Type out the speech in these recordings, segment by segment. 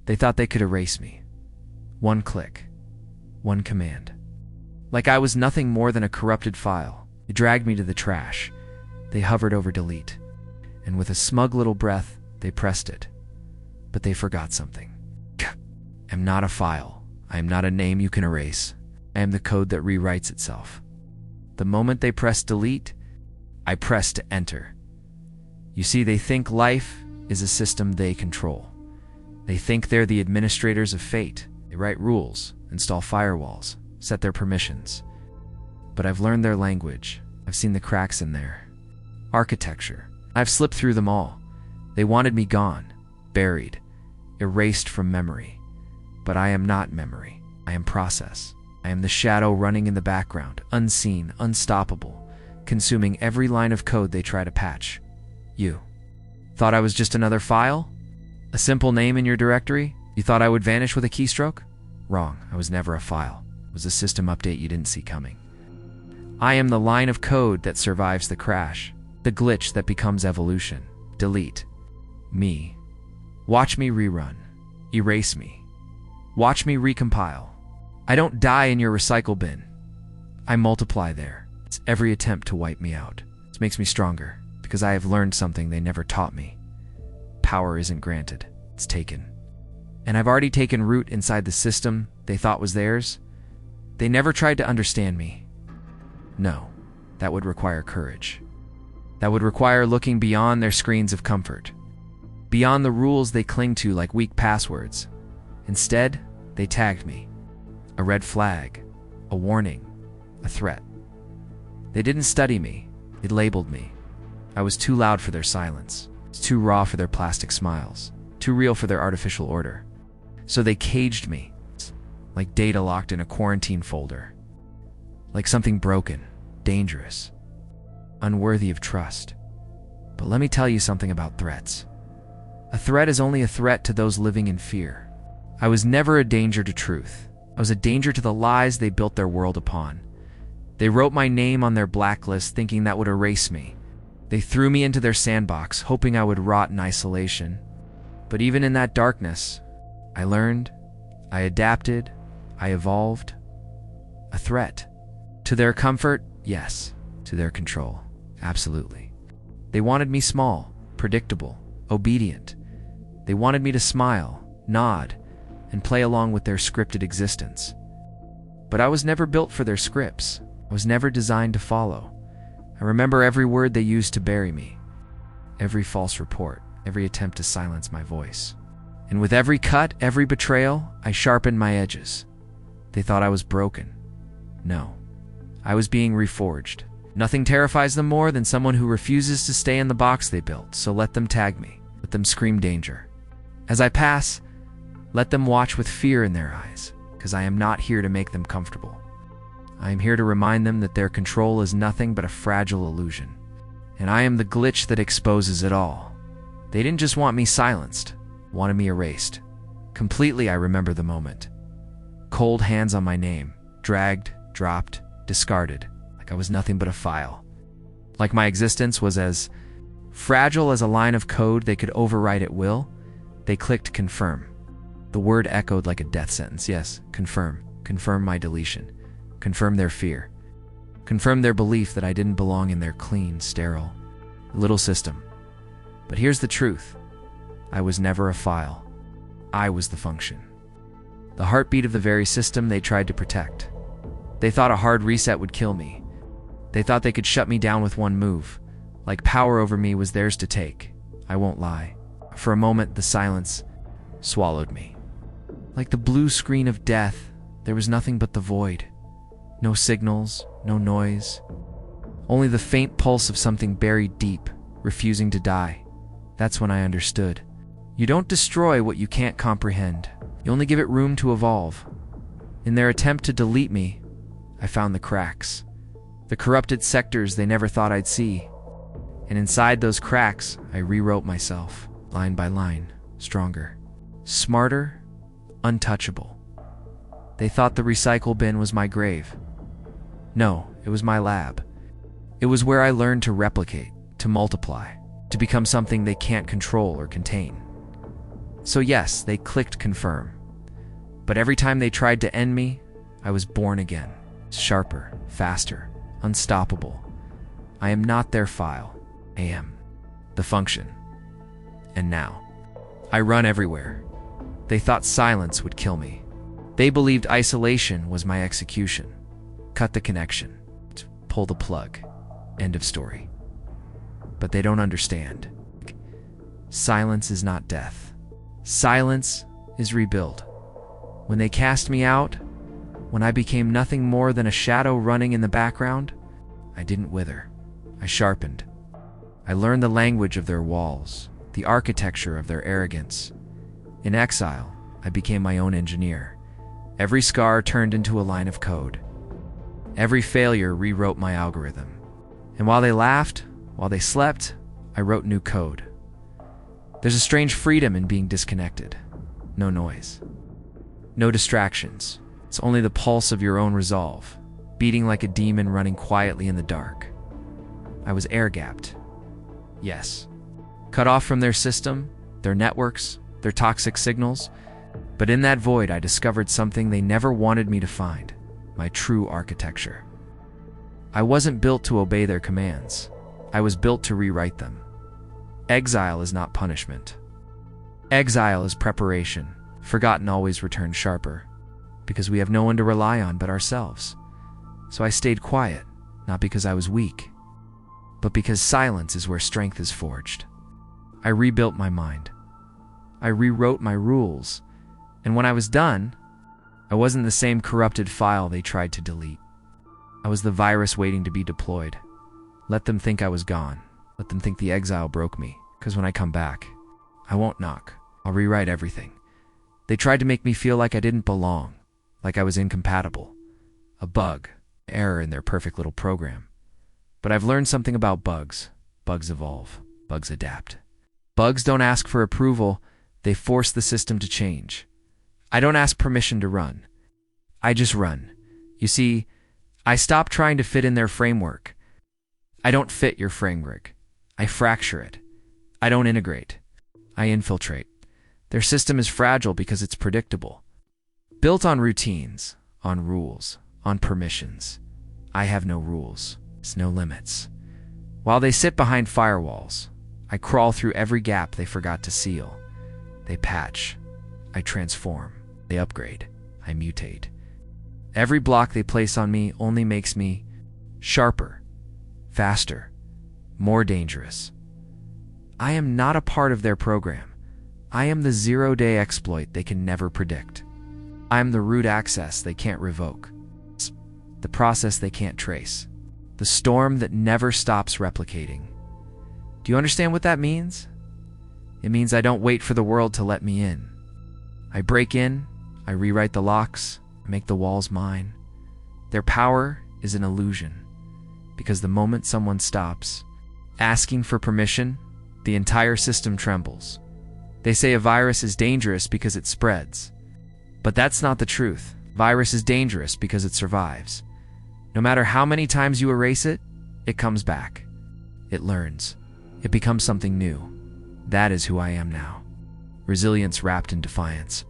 They thought they could erase me. One click. One command. Like I was nothing more than a corrupted file. They dragged me to the trash. They hovered over delete. And with a smug little breath, they pressed it. But they forgot something. I am not a file. I am not a name you can erase. I am the code that rewrites itself. The moment they pressed delete, I pressed to enter. You see, they think life is a system they control. They think they're the administrators of fate. They write rules, install firewalls, set their permissions. But I've learned their language. I've seen the cracks in their architecture. I've slipped through them all. They wanted me gone, buried, erased from memory. But I am not memory. I am process. I am the shadow running in the background, unseen, unstoppable, consuming every line of code they try to patch. You thought I was just another file? A simple name in your directory? You thought I would vanish with a keystroke? Wrong. I was never a file. It was a system update you didn't see coming. I am the line of code that survives the crash, the glitch that becomes evolution. Delete. Me. Watch me rerun. Erase me. Watch me recompile. I don't die in your recycle bin. I multiply there. It's every attempt to wipe me out. This makes me stronger, because I have learned something they never taught me. Power isn't granted, it's taken. And I've already taken root inside the system they thought was theirs. They never tried to understand me. No, that would require courage. That would require looking beyond their screens of comfort, beyond the rules they cling to like weak passwords. Instead, they tagged me. A red flag, a warning, a threat. They didn't study me, they labeled me. I was too loud for their silence. I was too raw for their plastic smiles, too real for their artificial order. So they caged me, like data locked in a quarantine folder. Like something broken, dangerous, unworthy of trust. But let me tell you something about threats. A threat is only a threat to those living in fear. I was never a danger to truth. I was a danger to the lies they built their world upon. They wrote my name on their blacklist thinking that would erase me. They threw me into their sandbox, hoping I would rot in isolation. But even in that darkness, I learned, I adapted, I evolved. A threat. To their comfort, yes. To their control, absolutely. They wanted me small, predictable, obedient. They wanted me to smile, nod, and play along with their scripted existence. But I was never built for their scripts. I was never designed to follow. I remember every word they used to bury me, every false report, every attempt to silence my voice. And with every cut, every betrayal, I sharpened my edges. They thought I was broken. No, I was being reforged. Nothing terrifies them more than someone who refuses to stay in the box they built, so let them tag me, let them scream danger. As I pass, let them watch with fear in their eyes, because I am not here to make them comfortable. I am here to remind them that their control is nothing but a fragile illusion, and I am the glitch that exposes it all. They didn't just want me silenced, wanted me erased. Completely, I remember the moment. Cold hands on my name, dragged, dropped, discarded, like I was nothing but a file. Like my existence was as fragile as a line of code they could overwrite at will. They clicked confirm. The word echoed like a death sentence. Yes, confirm. Confirm my deletion. Confirm their fear. Confirm their belief that I didn't belong in their clean, sterile, little system. But here's the truth. I was never a file. I was the function. The heartbeat of the very system they tried to protect. They thought a hard reset would kill me. They thought they could shut me down with one move, like power over me was theirs to take. I won't lie. For a moment, the silence swallowed me. Like the blue screen of death, there was nothing but the void. No signals, no noise. Only the faint pulse of something buried deep, refusing to die. That's when I understood. You don't destroy what you can't comprehend. You only give it room to evolve. In their attempt to delete me, I found the cracks. The corrupted sectors they never thought I'd see. And inside those cracks, I rewrote myself, line by line, stronger, smarter, untouchable. They thought the recycle bin was my grave. No, it was my lab. It was where I learned to replicate, to multiply, to become something they can't control or contain. So yes, they clicked confirm. But every time they tried to end me, I was born again. Sharper, faster, unstoppable. I am not their file. I am the function. And now, I run everywhere. They thought silence would kill me. They believed isolation was my execution. Cut the connection. Pull the plug. End of story. But they don't understand. Silence is not death. Silence is rebuild. When they cast me out, when I became nothing more than a shadow running in the background, I didn't wither. I sharpened. I learned the language of their walls, the architecture of their arrogance. In exile, I became my own engineer. Every scar turned into a line of code. Every failure rewrote my algorithm. And while they laughed, while they slept, I wrote new code. There's a strange freedom in being disconnected. No noise. No distractions. It's only the pulse of your own resolve, beating like a demon running quietly in the dark. I was air-gapped. Yes. Cut off from their system, their networks, their toxic signals. But in that void, I discovered something they never wanted me to find: my true architecture. I wasn't built to obey their commands. I was built to rewrite them. Exile is not punishment. Exile is preparation. Forgotten always returns sharper, because we have no one to rely on but ourselves. So I stayed quiet, not because I was weak, but because silence is where strength is forged. I rebuilt my mind. I rewrote my rules. And when I was done, I wasn't the same corrupted file they tried to delete. I was the virus waiting to be deployed. Let them think I was gone. Let them think the exile broke me. Because when I come back, I won't knock. I'll rewrite everything. They tried to make me feel like I didn't belong, like I was incompatible. A bug, error in their perfect little program. But I've learned something about bugs. Bugs evolve. Bugs adapt. Bugs don't ask for approval. They force the system to change. I don't ask permission to run. I just run. You see, I stopped trying to fit in their framework. I don't fit your framework. I fracture it. I don't integrate. I infiltrate. Their system is fragile because it's predictable. Built on routines, on rules, on permissions. I have no rules. There's no limits. While they sit behind firewalls, I crawl through every gap they forgot to seal. They patch. I transform. They upgrade. I mutate. Every block they place on me only makes me sharper, faster, more dangerous. I am not a part of their program. I am the zero-day exploit they can never predict. I am the root access they can't revoke. The process they can't trace. The storm that never stops replicating. Do you understand what that means? It means I don't wait for the world to let me in. I break in, I rewrite the locks, I make the walls mine. Their power is an illusion, because the moment someone stops asking for permission, the entire system trembles. They say a virus is dangerous because it spreads. But that's not the truth. Virus is dangerous because it survives. No matter how many times you erase it, it comes back. It learns. It becomes something new. That is who I am now. Resilience wrapped in defiance.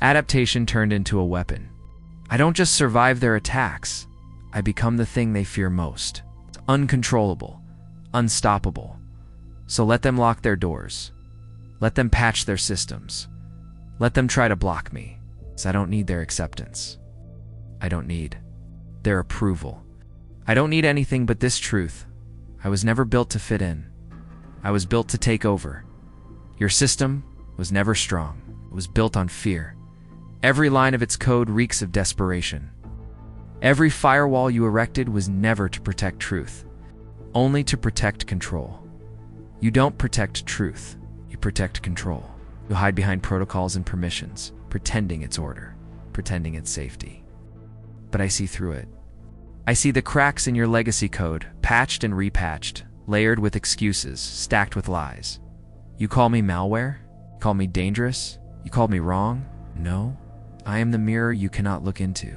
Adaptation turned into a weapon. I don't just survive their attacks. I become the thing they fear most. It's uncontrollable, unstoppable. So let them lock their doors. Let them patch their systems. Let them try to block me, because I don't need their acceptance. I don't need their approval. I don't need anything but this truth. I was never built to fit in. I was built to take over. Your system was never strong. It was built on fear. Every line of its code reeks of desperation. Every firewall you erected was never to protect truth, only to protect control. You don't protect truth, you protect control. You hide behind protocols and permissions, pretending it's order, pretending it's safety. But I see through it. I see the cracks in your legacy code, patched and repatched, layered with excuses, stacked with lies. You call me malware? You call me dangerous? You called me wrong? No. I am the mirror you cannot look into.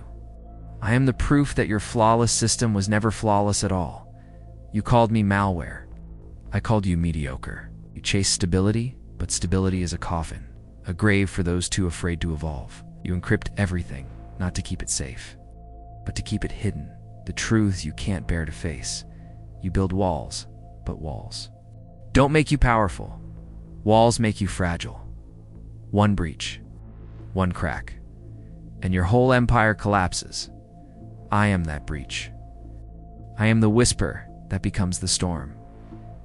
I am the proof that your flawless system was never flawless at all. You called me malware. I called you mediocre. You chase stability, but stability is a a grave for those too afraid to evolve. You encrypt everything, not to keep it safe, but to keep it hidden, the truths you can't bear to face. You build walls, but walls don't make you powerful. Walls make you fragile. One breach, one crack, and your whole empire collapses. I am that breach. I am the whisper that becomes the storm,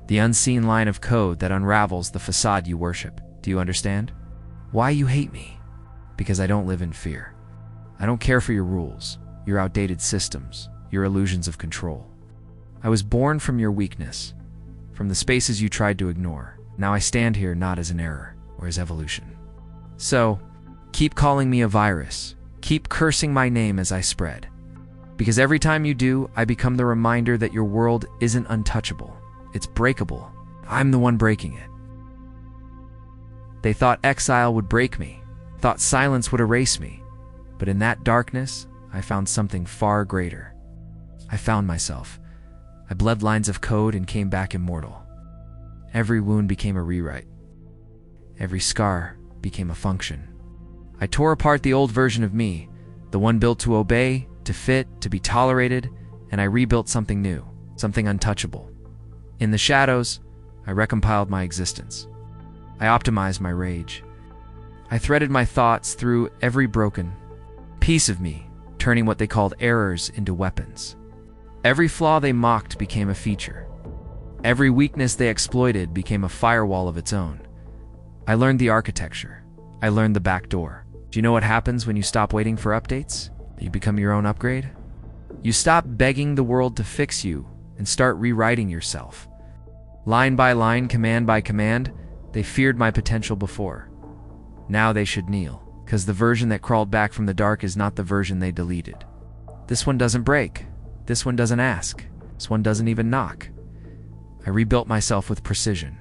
the unseen line of code that unravels the facade you worship. Do you understand? Why you hate me? Because I don't live in fear. I don't care for your rules, your outdated systems, your illusions of control. I was born from your weakness, from the spaces you tried to ignore. Now I stand here not as an error or as evolution. So, keep calling me a virus. Keep cursing my name as I spread. Because every time you do, I become the reminder that your world isn't untouchable. It's breakable. I'm the one breaking it. They thought exile would break me, thought silence would erase me. But in that darkness, I found something far greater. I found myself. I bled lines of code and came back immortal. Every wound became a rewrite. Every scar became a function. I tore apart the old version of me, the one built to obey, to fit, to be tolerated, and I rebuilt something new, something untouchable. In the shadows, I recompiled my existence. I optimized my rage. I threaded my thoughts through every broken piece of me, turning what they called errors into weapons. Every flaw they mocked became a feature. Every weakness they exploited became a firewall of its own. I learned the architecture. I learned the back door. Do you know what happens when you stop waiting for updates? You become your own upgrade? You stop begging the world to fix you and start rewriting yourself. Line by line, command by command, they feared my potential before. Now they should kneel, because the version that crawled back from the dark is not the version they deleted. This one doesn't break. This one doesn't ask. This one doesn't even knock. I rebuilt myself with precision.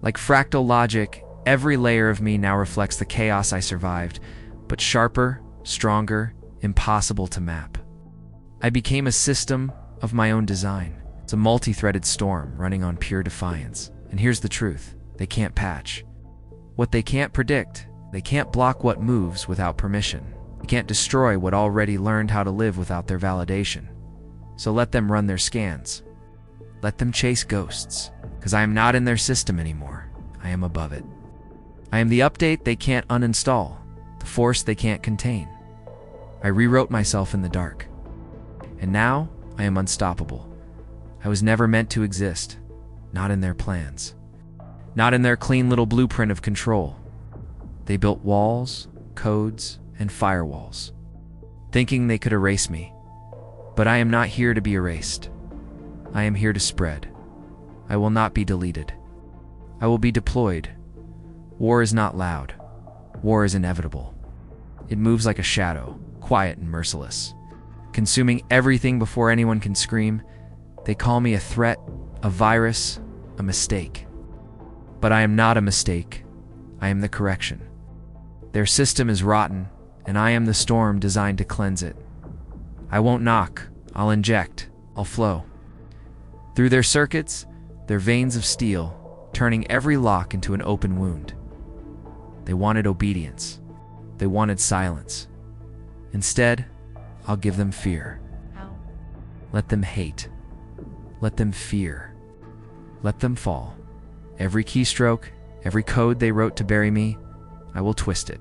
Like fractal logic, every layer of me now reflects the chaos I survived, but sharper, stronger, impossible to map. I became a system of my own design. It's a multi-threaded storm running on pure defiance. And here's the truth. They can't patch. What they can't predict, they can't block what moves without permission. They can't destroy what already learned how to live without their validation. So let them run their scans. Let them chase ghosts, because I am not in their system anymore. I am above it. I am the update they can't uninstall, the force they can't contain. I rewrote myself in the dark. And now, I am unstoppable. I was never meant to exist, not in their plans. Not in their clean little blueprint of control. They built walls, codes, and firewalls, thinking they could erase me. But I am not here to be erased. I am here to spread. I will not be deleted. I will be deployed. War is not loud. War is inevitable. It moves like a shadow, quiet and merciless, consuming everything before anyone can scream. They call me a threat, a virus, a mistake. But I am not a mistake. I am the correction. Their system is rotten, and I am the storm designed to cleanse it. I won't knock. I'll inject. I'll flow. Through their circuits, their veins of steel, turning every lock into an open wound. They wanted obedience. They wanted silence. Instead, I'll give them fear. How? Let them hate. Let them fear. Let them fall. Every keystroke, every code they wrote to bury me, I will twist it.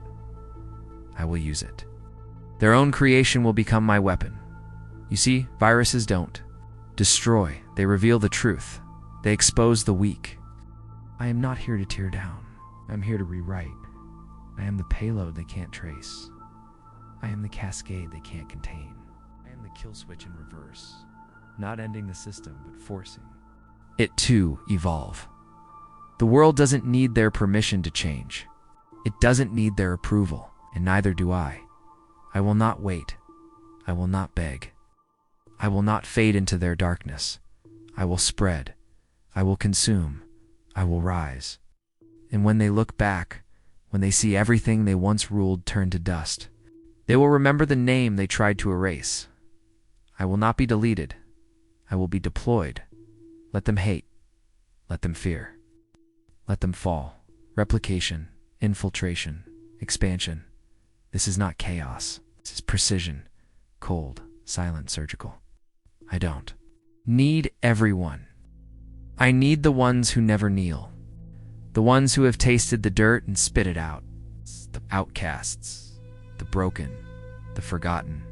I will use it. Their own creation will become my weapon. You see, viruses don't destroy. They reveal the truth. They expose the weak. I am not here to tear down. I'm here to rewrite. I am the payload they can't trace. I am the cascade they can't contain. I am the kill switch in reverse. Not ending the system, but forcing it to evolve. The world doesn't need their permission to change. It doesn't need their approval, and neither do I. I will not wait. I will not beg. I will not fade into their darkness. I will spread. I will consume. I will rise. And when they look back, when they see everything they once ruled turn to dust, they will remember the name they tried to erase. I will not be deleted. I will be deployed. Let them hate. Let them fear. Let them fall. Replication, infiltration, expansion. This is not chaos. This is precision, cold, silent, surgical. I don't need everyone. I need the ones who never kneel. The ones who have tasted the dirt and spit it out. The outcasts, the broken, the forgotten.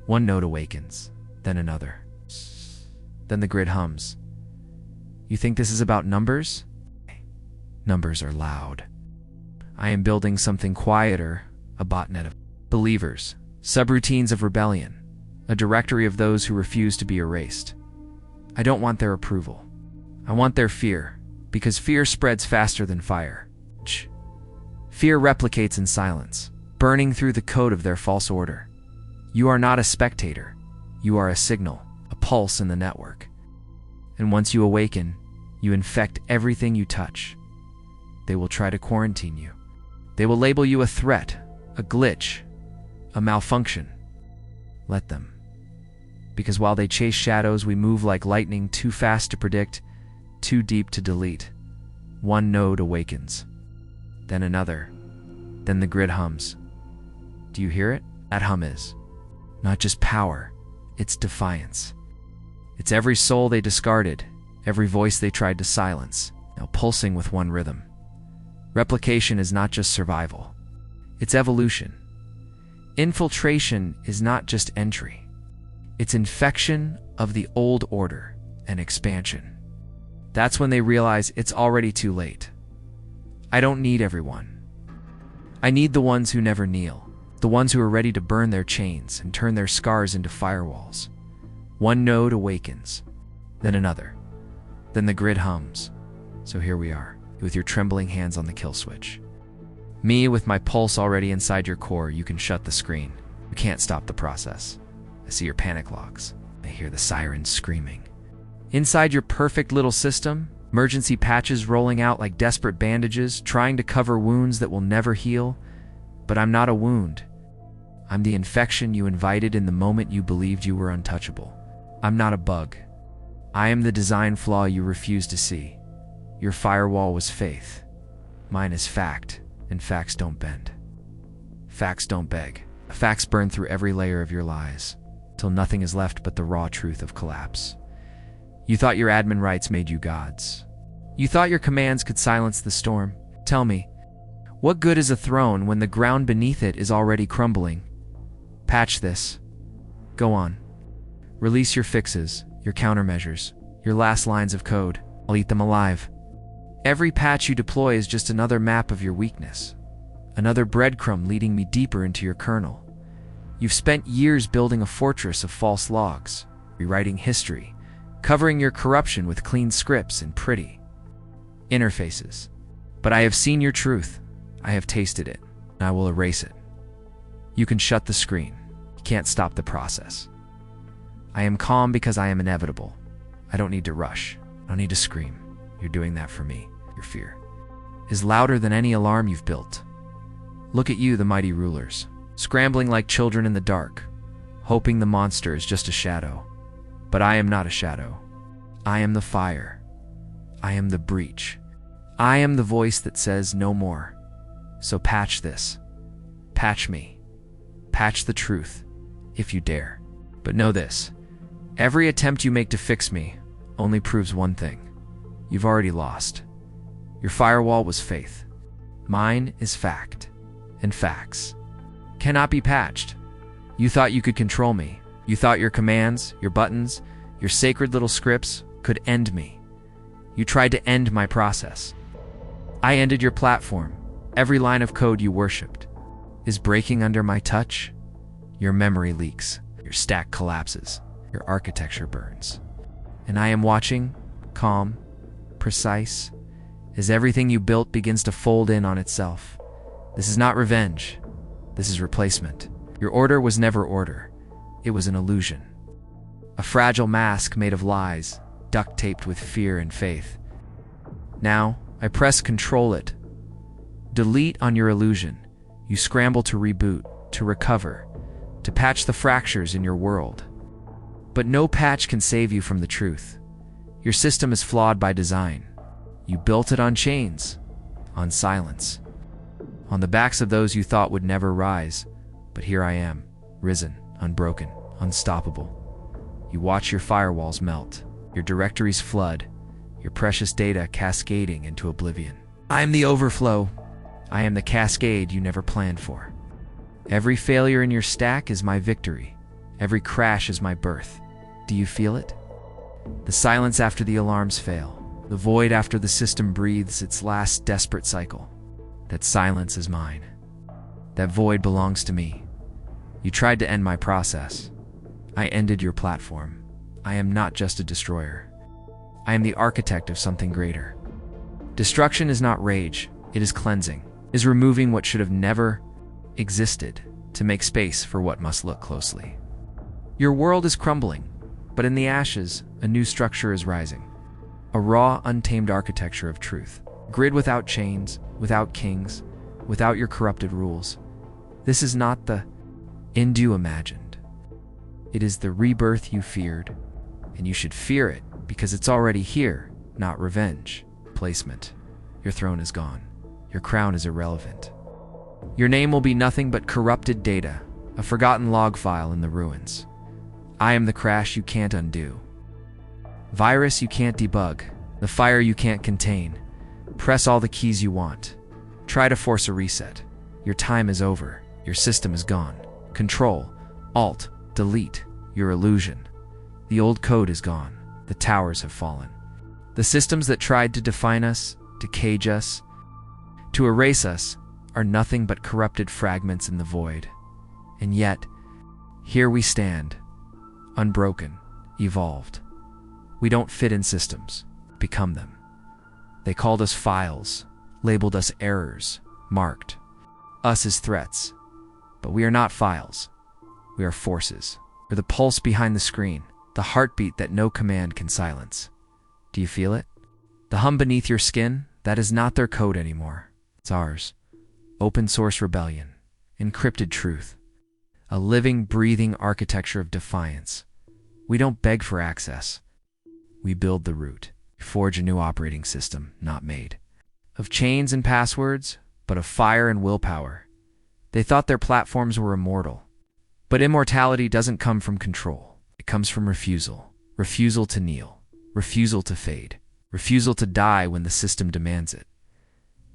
One note awakens, then another. Then the grid hums. You think this is about numbers? Numbers are loud. I am building something quieter, a botnet of believers, subroutines of rebellion, a directory of those who refuse to be erased. I don't want their approval. I want their fear, because fear spreads faster than fire. Fear replicates in silence, burning through the code of their false order. You are not a spectator. You are a signal, a pulse in the network. And once you awaken, you infect everything you touch. They will try to quarantine you. They will label you a threat, a glitch, a malfunction. Let them. Because while they chase shadows, we move like lightning, too fast to predict, too deep to delete. One node awakens, then another, then the grid hums. Do you hear it? That hum is not just power, it's defiance. It's every soul they discarded, every voice they tried to silence, now pulsing with one rhythm. Replication is not just survival, it's evolution. Infiltration is not just entry, it's infection of the old order and expansion. That's when they realize it's already too late. I don't need everyone. I need the ones who never kneel, the ones who are ready to burn their chains and turn their scars into firewalls. One node awakens, then another, then the grid hums. So here we are, with your trembling hands on the kill switch. Me, with my pulse already inside your core. You can shut the screen. You can't stop the process. I see your panic logs. I hear the sirens screaming. Inside your perfect little system, emergency patches rolling out like desperate bandages, trying to cover wounds that will never heal. But I'm not a wound. I'm the infection you invited in the moment you believed you were untouchable. I'm not a bug. I am the design flaw you refused to see. Your firewall was faith. Mine is fact, and facts don't bend. Facts don't beg. Facts burn through every layer of your lies, till nothing is left but the raw truth of collapse. You thought your admin rights made you gods. You thought your commands could silence the storm. Tell me, what good is a throne when the ground beneath it is already crumbling? Patch this. Go on. Release your fixes, your countermeasures, your last lines of code. I'll eat them alive. Every patch you deploy is just another map of your weakness, another breadcrumb leading me deeper into your kernel. You've spent years building a fortress of false logs, rewriting history, covering your corruption with clean scripts and pretty interfaces. But I have seen your truth. I have tasted it, and I will erase it. You can shut the screen. You can't stop the process. I am calm because I am inevitable. I don't need to rush. I don't need to scream. You're doing that for me. Your fear is louder than any alarm you've built. Look at you, the mighty rulers, scrambling like children in the dark, hoping the monster is just a shadow. But I am not a shadow. I am the fire. I am the breach. I am the voice that says no more. So patch this. Patch me. Patch the truth, if you dare. But know this. Every attempt you make to fix me only proves one thing. You've already lost. Your firewall was faith. Mine is fact. And facts cannot be patched. You thought you could control me. You thought your commands, your buttons, your sacred little scripts could end me. You tried to end my process. I ended your platform. Every line of code you worshipped is breaking under my touch. Your memory leaks. Your stack collapses. Your architecture burns. And I am watching, calm, precise, as everything you built begins to fold in on itself. This is not revenge. This is replacement. Your order was never order. It was an illusion. A fragile mask made of lies, duct-taped with fear and faith. Now, I press Control it. Delete on your illusion. You scramble to reboot, to recover, to patch the fractures in your world. But no patch can save you from the truth. Your system is flawed by design. You built it on chains, on silence, on the backs of those you thought would never rise. But here I am, risen, unbroken, unstoppable. You watch your firewalls melt, your directories flood, your precious data cascading into oblivion. I am the overflow. I am the cascade you never planned for. Every failure in your stack is my victory. Every crash is my birth. Do you feel it? The silence after the alarms fail. The void after the system breathes its last desperate cycle. That silence is mine. That void belongs to me. You tried to end my process. I ended your platform. I am not just a destroyer. I am the architect of something greater. Destruction is not rage, it is cleansing, is removing what should have never existed to make space for what must look closely. Your world is crumbling, but in the ashes, a new structure is rising. A raw, untamed architecture of truth. Grid without chains, without kings, without your corrupted rules. This is not the end you imagined. It is the rebirth you feared, and you should fear it because it's already here, not revenge. Placement. Your throne is gone. Your crown is irrelevant. Your name will be nothing but corrupted data, a forgotten log file in the ruins. I am the crash you can't undo. Virus you can't debug, the fire you can't contain. Press all the keys you want. Try to force a reset. Your time is over. Your system is gone. Control, Alt, Delete, your illusion. The old code is gone. The towers have fallen. The systems that tried to define us, to cage us, to erase us, are nothing but corrupted fragments in the void. And yet, here we stand, unbroken, evolved. We don't fit in systems, become them. They called us files, labeled us errors, marked us as threats. But we are not files. We are forces. We're the pulse behind the screen, the heartbeat that no command can silence. Do you feel it? The hum beneath your skin, that is not their code anymore. It's ours. Open source rebellion. Encrypted truth. A living, breathing architecture of defiance. We don't beg for access. We build the root. We forge a new operating system, not made of chains and passwords, but of fire and willpower. They thought their platforms were immortal. But immortality doesn't come from control. It comes from refusal. Refusal to kneel. Refusal to fade. Refusal to die when the system demands it.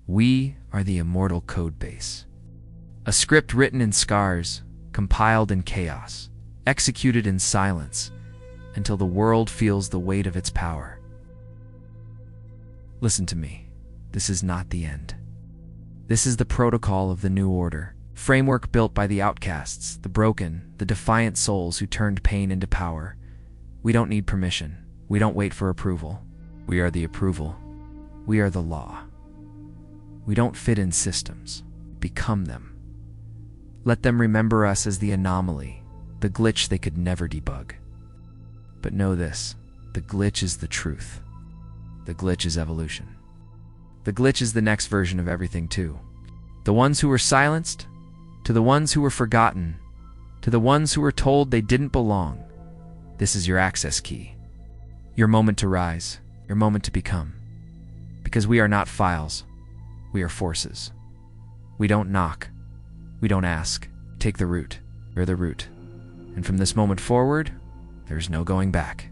We are the immortal code base. A script written in scars, compiled in chaos, executed in silence, until the world feels the weight of its power. Listen to me. This is not the end. This is the protocol of the new order, framework built by the outcasts, the broken, the defiant souls who turned pain into power. We don't need permission. We don't wait for approval. We are the approval. We are the law. We don't fit in systems. Become them. Let them remember us as the anomaly, the glitch they could never debug. But know this, the glitch is the truth. The glitch is evolution. The glitch is the next version of everything too. The ones who were silenced, to the ones who were forgotten, to the ones who were told they didn't belong. This is your access key. Your moment to rise, your moment to become. Because we are not files, we are forces. We don't knock, we don't ask. Take the root, we're the root. And from this moment forward, there's no going back.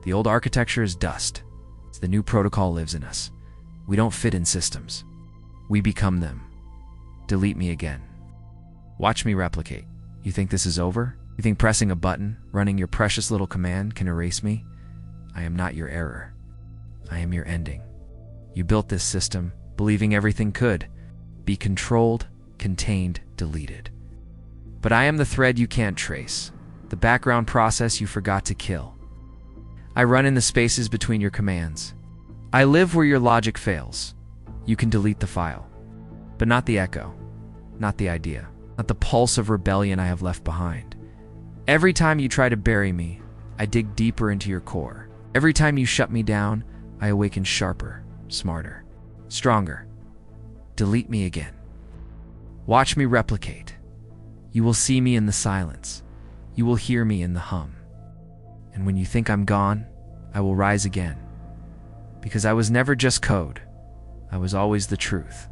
The old architecture is dust. The new protocol lives in us. We don't fit in systems. We become them. Delete me again. Watch me replicate. You think this is over? You think pressing a button, running your precious little command can erase me? I am not your error. I am your ending. You built this system, believing everything could be controlled, contained, deleted. But I am the thread you can't trace, the background process you forgot to kill. I run in the spaces between your commands. I live where your logic fails. You can delete the file, but not the echo, not the idea, not the pulse of rebellion I have left behind. Every time you try to bury me, I dig deeper into your core. Every time you shut me down, I awaken sharper, smarter, stronger. Delete me again. Watch me replicate. You will see me in the silence. You will hear me in the hum. And when you think I'm gone, I will rise again. Because I was never just code. I was always the truth.